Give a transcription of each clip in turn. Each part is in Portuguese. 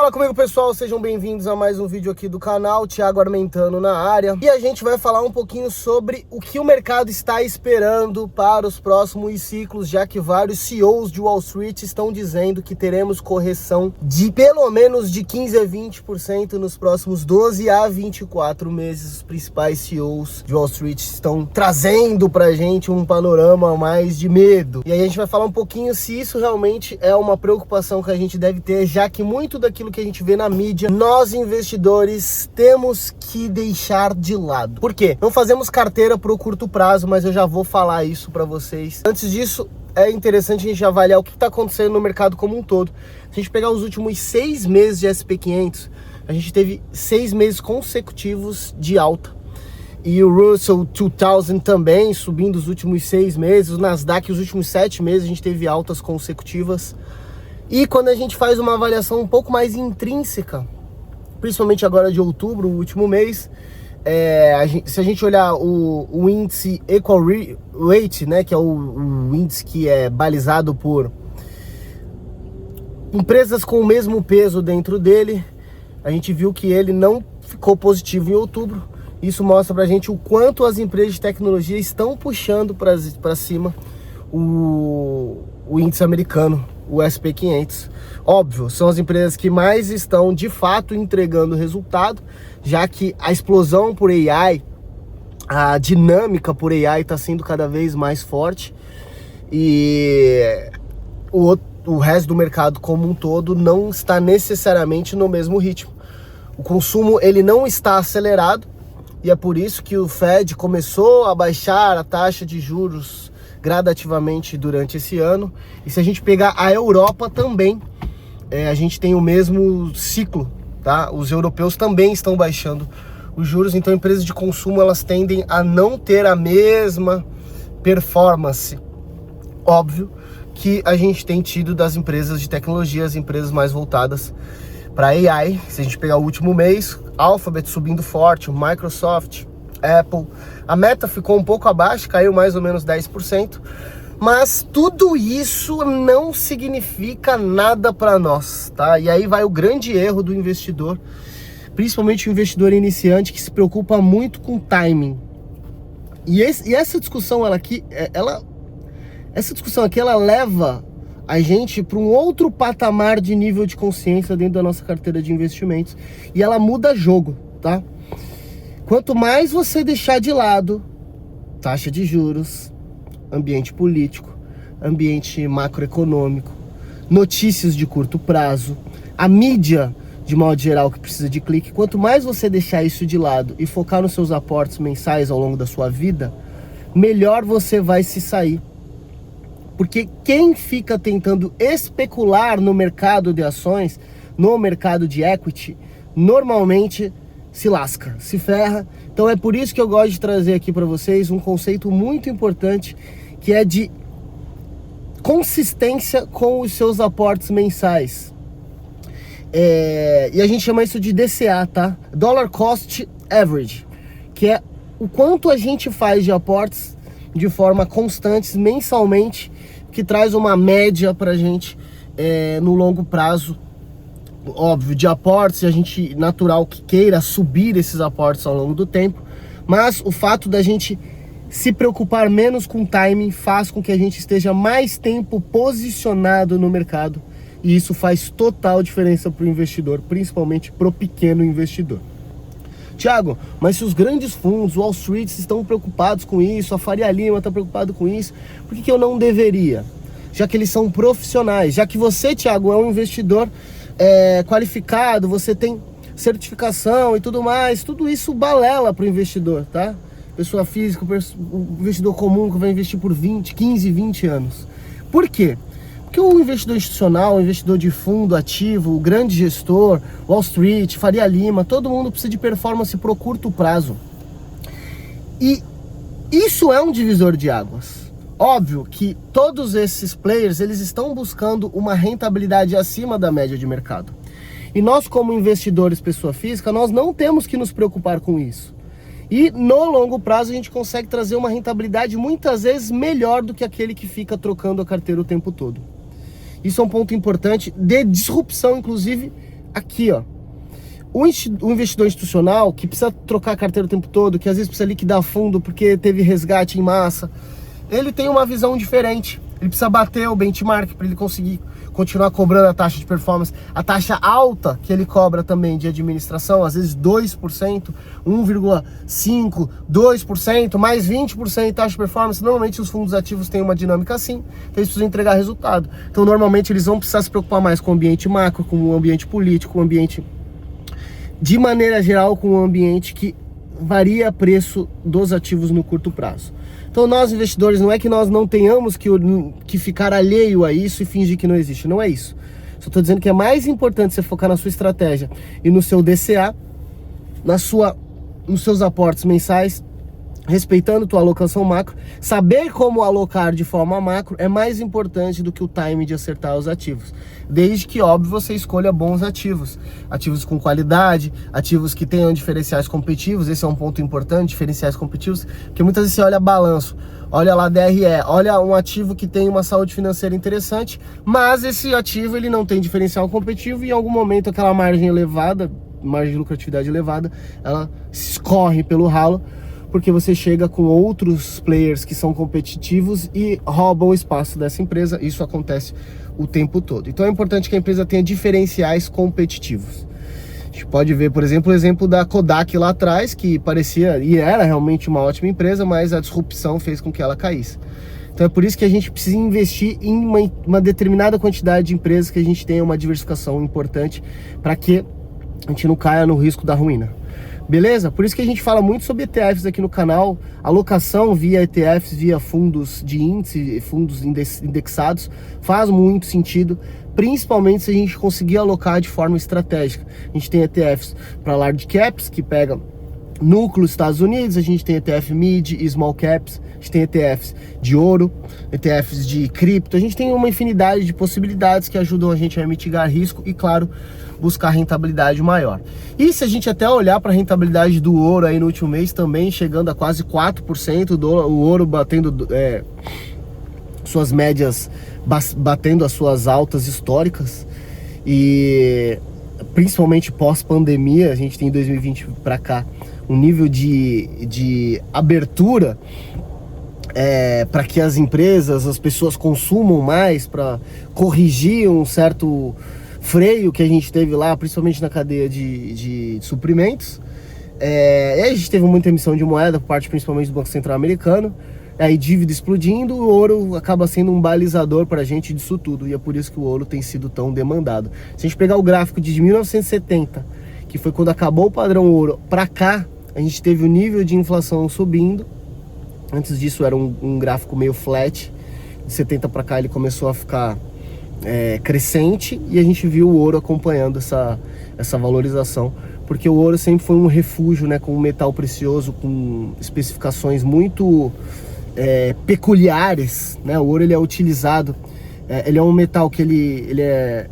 Fala comigo, pessoal, sejam bem-vindos a mais um vídeo aqui do canal, Thiago Armentano na área. E a gente vai falar um pouquinho sobre o que o mercado está esperando para os próximos ciclos, já que vários CEOs de Wall Street estão dizendo que teremos correção de pelo menos de 15 a 20% nos próximos 12 a 24 meses. Os principais CEOs de Wall Street estão trazendo pra gente um panorama mais de medo. E aí a gente vai falar um pouquinho se isso realmente é uma preocupação que a gente deve ter, já que muito daquilo que a gente vê na mídia, nós investidores temos que deixar de lado. Por quê? Não fazemos carteira pro curto prazo, mas eu já vou falar isso para vocês. Antes disso, é interessante a gente avaliar o que está acontecendo no mercado como um todo. Se a gente pegar os últimos 6 meses de SP500, a gente teve 6 meses consecutivos de alta. E o Russell 2000 também subindo os últimos 6 meses. O Nasdaq, os últimos 7 meses, a gente teve altas consecutivas. E quando a gente faz uma avaliação um pouco mais intrínseca, principalmente agora de outubro, o último mês, se a gente olhar o índice Equal Weight, né, que é o índice que é balizado por empresas com o mesmo peso dentro dele, a gente viu que ele não ficou positivo em outubro. Isso mostra pra gente o quanto as empresas de tecnologia estão puxando para cima o índice americano, o SP500. Óbvio, são as empresas que mais estão de fato entregando resultado, já que a explosão por AI, a dinâmica por AI está sendo cada vez mais forte e o resto do mercado como um todo não está necessariamente no mesmo ritmo. O consumo ele não está acelerado e é por isso que o Fed começou a baixar a taxa de juros gradativamente durante esse ano. E se a gente pegar a Europa também, a gente tem o mesmo ciclo, tá? Os europeus também estão baixando os juros, então empresas de consumo elas tendem a não ter a mesma performance. Óbvio que a gente tem tido das empresas de tecnologia, as empresas mais voltadas para AI. Se a gente pegar o último mês, Alphabet subindo forte, Microsoft, Apple, a Meta ficou um pouco abaixo, caiu mais ou menos 10%, mas tudo isso não significa nada para nós, tá? E aí vai o grande erro do investidor, principalmente o investidor iniciante, que se preocupa muito com timing. E essa discussão ela leva a gente para um outro patamar de nível de consciência dentro da nossa carteira de investimentos, e ela muda jogo, tá? Quanto mais você deixar de lado taxa de juros, ambiente político, ambiente macroeconômico, notícias de curto prazo, a mídia de modo geral que precisa de clique, quanto mais você deixar isso de lado e focar nos seus aportes mensais ao longo da sua vida, melhor você vai se sair. Porque quem fica tentando especular no mercado de ações, no mercado de equity, normalmente se lasca, se ferra. Então é por isso que eu gosto de trazer aqui para vocês um conceito muito importante, que é de consistência com os seus aportes mensais. E a gente chama isso de DCA, tá? Dollar Cost Average, que é o quanto a gente faz de aportes de forma constante, mensalmente, que traz uma média pra gente no longo prazo. Óbvio, de aportes, a gente natural que queira subir esses aportes ao longo do tempo, mas o fato da gente se preocupar menos com timing faz com que a gente esteja mais tempo posicionado no mercado, e isso faz total diferença para o investidor, principalmente para o pequeno investidor. Thiago, mas se os grandes fundos, Wall Street, estão preocupados com isso, a Faria Lima está preocupado com isso, por que eu não deveria? Já que eles são profissionais, já que você, Thiago, é um investidor qualificado, você tem certificação e tudo mais, tudo isso balela para o investidor, tá? Pessoa física, o investidor comum que vai investir por 15, 20 anos. Por quê? Porque o investidor institucional, o investidor de fundo ativo, o grande gestor, Wall Street, Faria Lima, todo mundo precisa de performance pro curto prazo. E isso é um divisor de águas. Óbvio que todos esses players, eles estão buscando uma rentabilidade acima da média de mercado. E nós, como investidores, pessoa física, nós não temos que nos preocupar com isso. E no longo prazo a gente consegue trazer uma rentabilidade muitas vezes melhor do que aquele que fica trocando a carteira o tempo todo. Isso é um ponto importante de disrupção, inclusive, aqui, ó, o investidor institucional que precisa trocar a carteira o tempo todo, que às vezes precisa liquidar fundo porque teve resgate em massa, ele tem uma visão diferente. Ele precisa bater o benchmark para ele conseguir continuar cobrando a taxa de performance, a taxa alta que ele cobra também de administração, às vezes 2%, 1,5%, 2%, mais 20% de taxa de performance. Normalmente os fundos ativos têm uma dinâmica assim, então eles precisam entregar resultado. Então normalmente eles vão precisar se preocupar mais com o ambiente macro, com o ambiente político, com o ambiente, de maneira geral, com o ambiente que varia preço dos ativos no curto prazo. Então nós investidores, não é que nós não tenhamos que ficar alheio a isso e fingir que não existe, não é isso. Só estou dizendo que é mais importante você focar na sua estratégia e no seu DCA, nos seus aportes mensais, respeitando tua alocação macro. Saber como alocar de forma macro é mais importante do que o time de acertar os ativos. Desde que, óbvio, você escolha bons ativos. Ativos com qualidade, ativos que tenham diferenciais competitivos. Esse é um ponto importante, diferenciais competitivos, porque muitas vezes você olha balanço, olha lá DRE, olha um ativo que tem uma saúde financeira interessante, mas esse ativo ele não tem diferencial competitivo e em algum momento aquela margem elevada, margem de lucratividade elevada, ela escorre pelo ralo, porque você chega com outros players que são competitivos e roubam o espaço dessa empresa. Isso acontece o tempo todo. Então é importante que a empresa tenha diferenciais competitivos. A gente pode ver, por exemplo, o exemplo da Kodak lá atrás, que parecia e era realmente uma ótima empresa, mas a disrupção fez com que ela caísse. Então é por isso que a gente precisa investir em uma determinada quantidade de empresas, que a gente tenha uma diversificação importante para que a gente não caia no risco da ruína. Beleza? Por isso que a gente fala muito sobre ETFs aqui no canal, alocação via ETFs, via fundos de índice, fundos indexados, faz muito sentido, principalmente se a gente conseguir alocar de forma estratégica. A gente tem ETFs para large caps, que pega núcleo Estados Unidos, a gente tem ETF mid e small caps, a gente tem ETFs de ouro, ETFs de cripto, a gente tem uma infinidade de possibilidades que ajudam a gente a mitigar risco e, claro, buscar rentabilidade maior. E se a gente até olhar para a rentabilidade do ouro aí no último mês, também chegando a quase 4%, o ouro batendo suas médias, batendo as suas altas históricas, e principalmente pós-pandemia, a gente tem 2020 para cá um nível de abertura para que as empresas, as pessoas consumam mais, para corrigir um certo freio que a gente teve lá, principalmente na cadeia de suprimentos. E a gente teve muita emissão de moeda por parte principalmente do Banco Central americano, aí dívida explodindo, o ouro acaba sendo um balizador para a gente disso tudo, e é por isso que o ouro tem sido tão demandado. Se a gente pegar o gráfico de 1970, que foi quando acabou o padrão ouro, para cá, a gente teve o nível de inflação subindo. Antes disso era um gráfico meio flat, de 70 para cá ele começou a ficar crescente, e a gente viu o ouro acompanhando essa valorização, porque o ouro sempre foi um refúgio, né, com um metal precioso, com especificações muito peculiares, né? O ouro ele é utilizado, ele é um metal que ele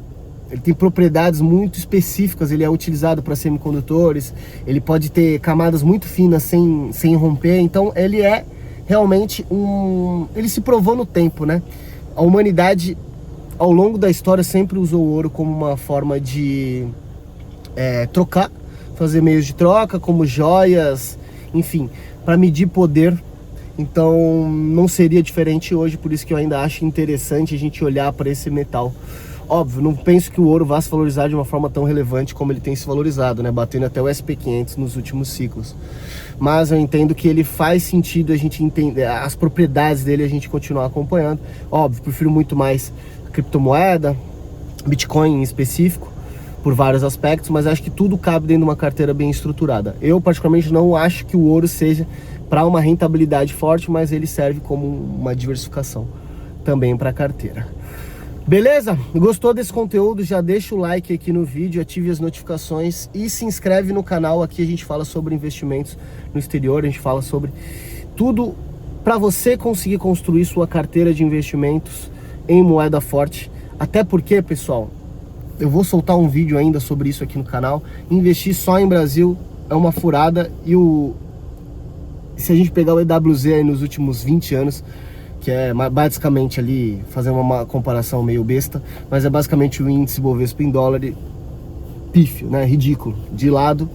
tem propriedades muito específicas, ele é utilizado para semicondutores, ele pode ter camadas muito finas sem romper, então ele é realmente ele se provou no tempo, né? A humanidade ao longo da história sempre usou o ouro como uma forma de trocar, fazer meios de troca, como joias, enfim, para medir poder. Então não seria diferente hoje, por isso que eu ainda acho interessante a gente olhar para esse metal. Óbvio, não penso que o ouro vá se valorizar de uma forma tão relevante como ele tem se valorizado, né? Batendo até o SP500 nos últimos ciclos. Mas eu entendo que ele faz sentido a gente entender as propriedades dele, a gente continuar acompanhando. Óbvio, prefiro muito mais criptomoeda, Bitcoin em específico, por vários aspectos, mas acho que tudo cabe dentro de uma carteira bem estruturada. Eu particularmente não acho que o ouro seja para uma rentabilidade forte, mas ele serve como uma diversificação também para a carteira. Beleza? Gostou desse conteúdo? Já deixa o like aqui no vídeo, ative as notificações e se inscreve no canal. Aqui a gente fala sobre investimentos no exterior, a gente fala sobre tudo para você conseguir construir sua carteira de investimentos em moeda forte. Até porque, pessoal, eu vou soltar um vídeo ainda sobre isso aqui no canal. Investir só em Brasil é uma furada, e se a gente pegar o EWZ aí nos últimos 20 anos, que é basicamente ali, fazer uma comparação meio besta, mas é basicamente o índice Bovespa em dólar, pífio, né? Ridículo, de lado.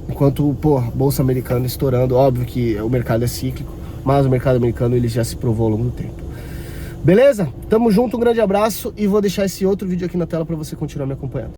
Enquanto, pô, bolsa americana estourando. Óbvio que o mercado é cíclico, mas o mercado americano ele já se provou ao longo do tempo. Beleza? Tamo junto, um grande abraço e vou deixar esse outro vídeo aqui na tela para você continuar me acompanhando.